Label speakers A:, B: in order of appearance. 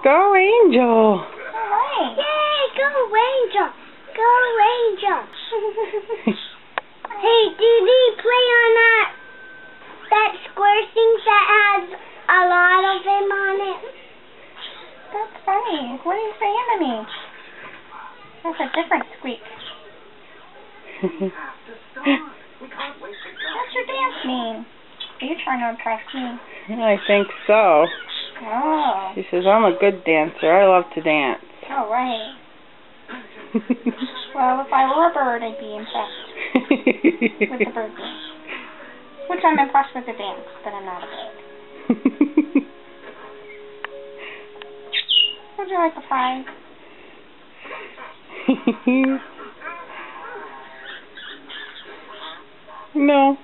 A: Go Angel!
B: Alright.
C: Yay, go Angel! Go Angel! Hey, did he play on that square thing that has a lot of them on it?
B: That's funny. What are you saying to me? That's a different squeak. What's your dance mean? Are you trying to impress me?
A: I think so.
B: Oh.
A: She says, I'm a good dancer. I love to dance.
B: Alright. Well, if I were a bird, I'd be impressed with the bird dance. Which I'm impressed with the dance, but I'm not a bird. Would you like a fry?
A: No.